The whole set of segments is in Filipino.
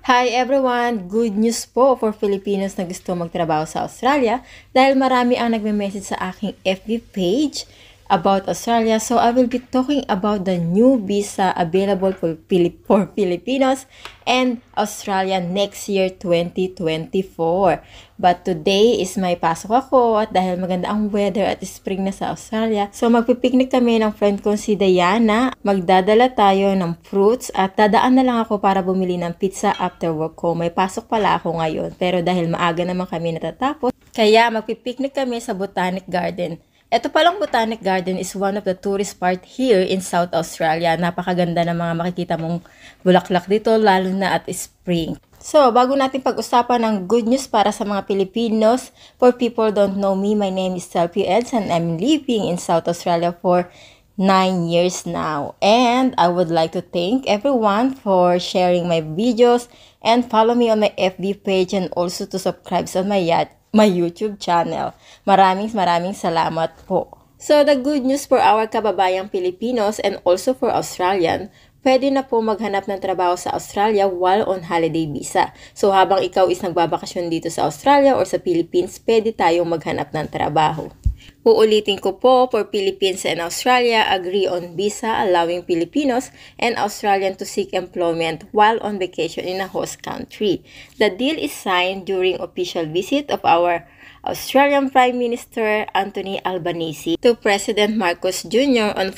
Hi everyone! Good news po for Filipinos na gusto magtrabaho sa Australia dahil marami ang nagme-message sa aking FB page about Australia. So I will be talking about the new visa available for Filipinos and Australia next year 2024. But today is may pasok ako at dahil maganda ang weather at spring na sa Australia. So magpipiknik kami ng friend ko si Diana. Magdadala tayo ng fruits at dadaan na lang ako para bumili ng pizza after work ko. May pasok pala ako ngayon pero dahil maaga naman kami natatapos, kaya magpipiknik kami sa Botanic Garden. Ito palang Botanic Garden is one of the tourist part here in South Australia. Napakaganda ng mga makikita mong bulaklak dito, lalo na at spring. So, bago natin pag-usapan ng good news para sa mga Pilipinos, for people don't know me, my name is Selfie Eds and I'm living in South Australia for 9 years now. And I would like to thank everyone for sharing my videos and follow me on my FB page and also to subscribe on my YouTube channel. Maraming salamat po. So, the good news for our kababayang Filipinos and also for Australian, pwede na po maghanap ng trabaho sa Australia while on holiday visa. So, habang ikaw is nagbabakasyon dito sa Australia or sa Philippines, pwede tayong maghanap ng trabaho. Uulitin ko po, for Philippines and Australia, agree on visa allowing Filipinos and Australian to seek employment while on vacation in a host country. The deal is signed during official visit of our Australian Prime Minister Anthony Albanese to President Marcos Jr. on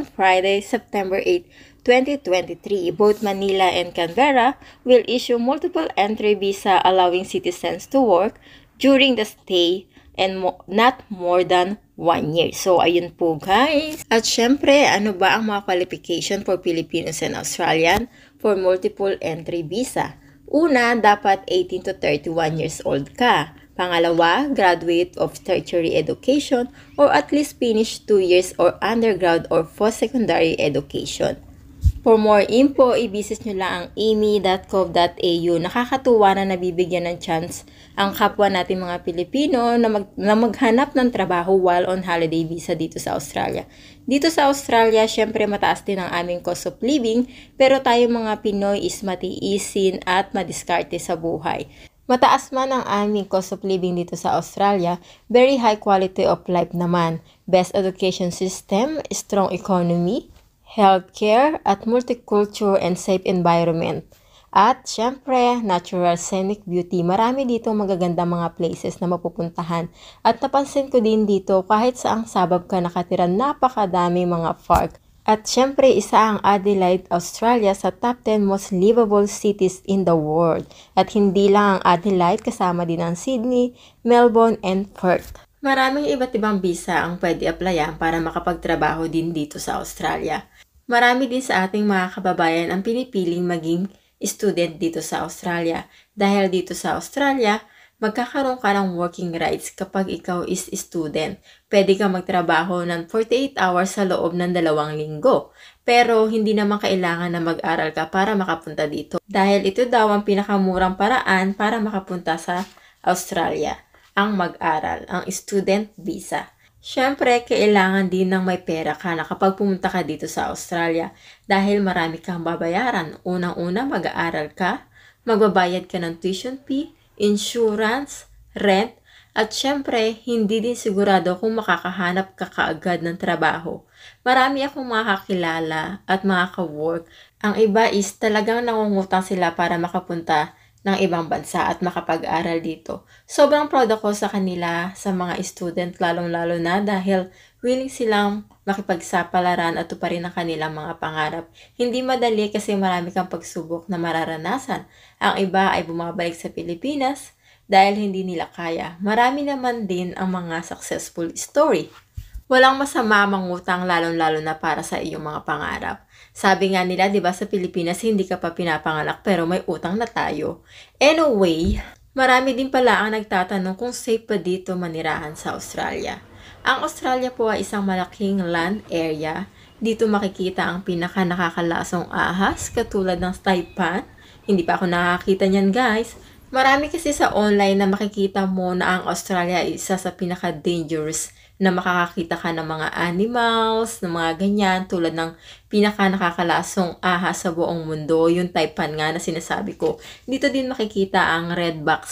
Friday, September 8, 2023. Both Manila and Canberra will issue multiple entry visa allowing citizens to work during the stay and not more than 1 year. So, ayun po guys. At syempre, ano ba ang mga qualification for Filipinos and Australian for multiple entry visa? Una, dapat 18 to 31 years old ka. Pangalawa, graduate of tertiary education or at least finish 2 years or undergrad or post-secondary education. For more info, i-visit nyo lang ang amy.gov.au. Nakakatuwa na nabibigyan ng chance ang kapwa natin mga Pilipino na maghanap ng trabaho while on holiday visa dito sa Australia. Dito sa Australia, syempre mataas din ang aming cost of living, pero tayo mga Pinoy is matiisin at madiskarte sa buhay. Mataas man ang aming cost of living dito sa Australia, very high quality of life naman. Best education system, strong economy, healthcare, at multicultural and safe environment. At syempre, natural scenic beauty. Marami dito magaganda mga places na mapupuntahan. At napansin ko din dito, kahit saang sabab ka nakatira, napakadami mga park. At syempre, isa ang Adelaide, Australia sa top 10 most livable cities in the world. At hindi lang ang Adelaide, kasama din ang Sydney, Melbourne, and Perth. Maraming iba't ibang visa ang pwede applyan para makapagtrabaho din dito sa Australia. Marami din sa ating mga kababayan ang pinipiling maging student dito sa Australia. Dahil dito sa Australia, magkakaroon ka ng working rights kapag ikaw is student. Pwede kang magtrabaho ng 48 hours sa loob ng 2 linggo. Pero hindi naman kailangan na mag-aral ka para makapunta dito. Dahil ito daw ang pinakamurang paraan para makapunta sa Australia, ang mag-aral, ang student visa. Siyempre, kailangan din ng may pera ka na kapag pumunta ka dito sa Australia dahil marami kang babayaran. Unang-una, mag-aaral ka, magbabayad ka ng tuition fee, insurance, rent, at syempre, hindi din sigurado kung makakahanap ka kaagad ng trabaho. Marami akong mga kakilala at mga ka-work. Ang iba is talagang nangungutang sila para makapunta ng ibang bansa at makapag-aral dito. Sobrang proud ako sa kanila, sa mga student, lalong-lalo na dahil willing silang makipagsapalaran at tuparin ang kanilang mga pangarap. Hindi madali kasi marami kang pagsubok na mararanasan. Ang iba ay bumabalik sa Pilipinas dahil hindi nila kaya. Marami naman din ang mga successful story. Walang masama mangutang lalong-lalo na para sa iyong mga pangarap. Sabi nga nila, 'di ba, sa Pilipinas hindi ka pa pinapanganak pero may utang na tayo. Anyway, marami din pala ang nagtatanong kung safe pa dito manirahan sa Australia. Ang Australia po ay isang malaking land area. Dito makikita ang pinaka-nakakalasong ahas katulad ng taipan. Hindi pa ako nakakita niyan, guys. Marami kasi sa online na makikita mo na ang Australia ay isa sa pinaka-dangerous na makakakita ka ng mga animals, ng mga ganyan, tulad ng pinaka nakakalasong ahas sa buong mundo, yung taipan nga na sinasabi ko. Dito din makikita ang redback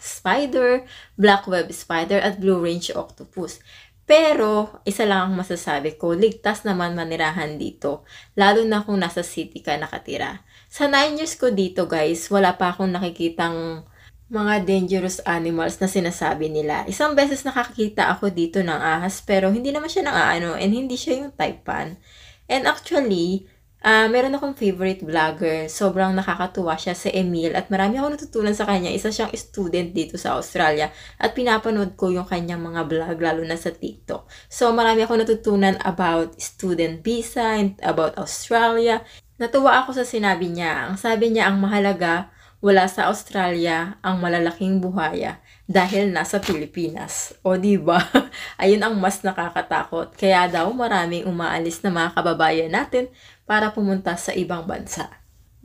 spider, black web spider, at blue range octopus. Pero, isa lang ang masasabi ko, ligtas naman manirahan dito, lalo na kung nasa city ka nakatira. Sa 9 years ko dito guys, wala pa akong nakikitang mga dangerous animals na sinasabi nila. Isang beses nakakita ako dito ng ahas pero hindi naman siya nang and hindi siya yung taipan. And actually, meron akong favorite vlogger. Sobrang nakakatuwa siya si Emil at marami akong natutunan sa kanya. Isa siyang student dito sa Australia at pinapanood ko yung kanyang mga vlog lalo na sa TikTok. So marami akong natutunan about student visa and about Australia. Natuwa ako sa sinabi niya. Ang sabi niya, ang mahalaga wala sa Australia ang malalaking buhaya dahil nasa Pilipinas. O diba? Ayun ang mas nakakatakot. Kaya daw maraming umaalis na mga kababayan natin para pumunta sa ibang bansa.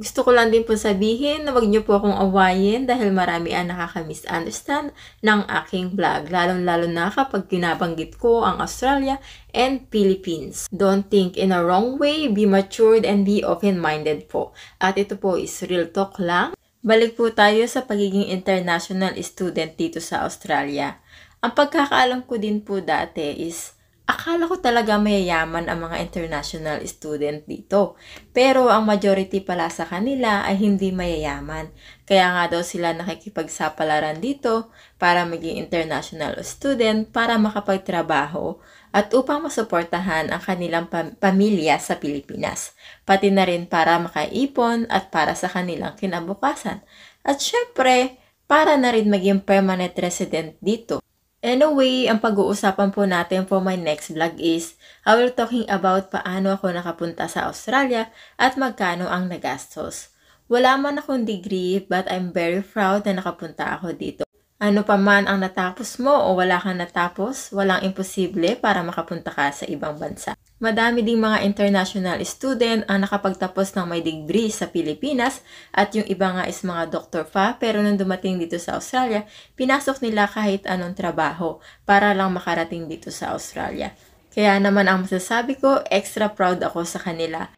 Gusto ko lang din po sabihin na wag niyo po akong awayin dahil marami ang nakaka-misunderstand ng aking vlog. Lalong-lalo na kapag pinabanggit ko ang Australia and Philippines. Don't think in a wrong way, be matured and be open-minded po. At ito po is real talk lang. Balik po tayo sa pagiging international student dito sa Australia. Ang pagkakaalam ko din po dati is, akala ko talaga mayayaman ang mga international student dito. Pero ang majority pala sa kanila ay hindi mayayaman. Kaya nga daw sila nakikipagsapalaran dito para maging international student para makapagtrabaho at upang masuportahan ang kanilang pamilya sa Pilipinas. Pati na rin para makaipon at para sa kanilang kinabukasan. At syempre, para na rin maging permanent resident dito. Anyway, ang pag-uusapan po natin for my next vlog is, I will talking about paano ako nakapunta sa Australia at magkano ang nagastos. Wala man akong degree but I'm very proud na nakapunta ako dito. Ano pa man ang natapos mo o wala kang natapos, walang imposible para makapunta ka sa ibang bansa. Madami ding mga international student ang nakapagtapos ng may degree sa Pilipinas at yung iba nga is mga doctor pa pero nung dumating dito sa Australia, pinasok nila kahit anong trabaho para lang makarating dito sa Australia. Kaya naman ang masasabi ko, extra proud ako sa kanila.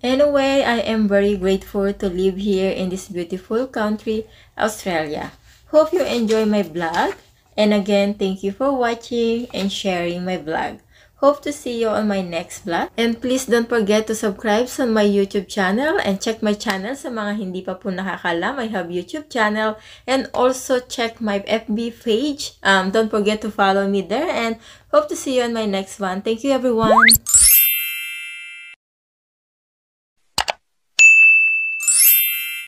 Anyway, I am very grateful to live here in this beautiful country, Australia. Hope you enjoy my vlog. And again, thank you for watching and sharing my vlog. Hope to see you on my next vlog. And please don't forget to subscribe on my YouTube channel and check my channel sa mga hindi pa po nakakalam. I have YouTube channel and also check my FB page. Don't forget to follow me there and hope to see you on my next one. Thank you everyone.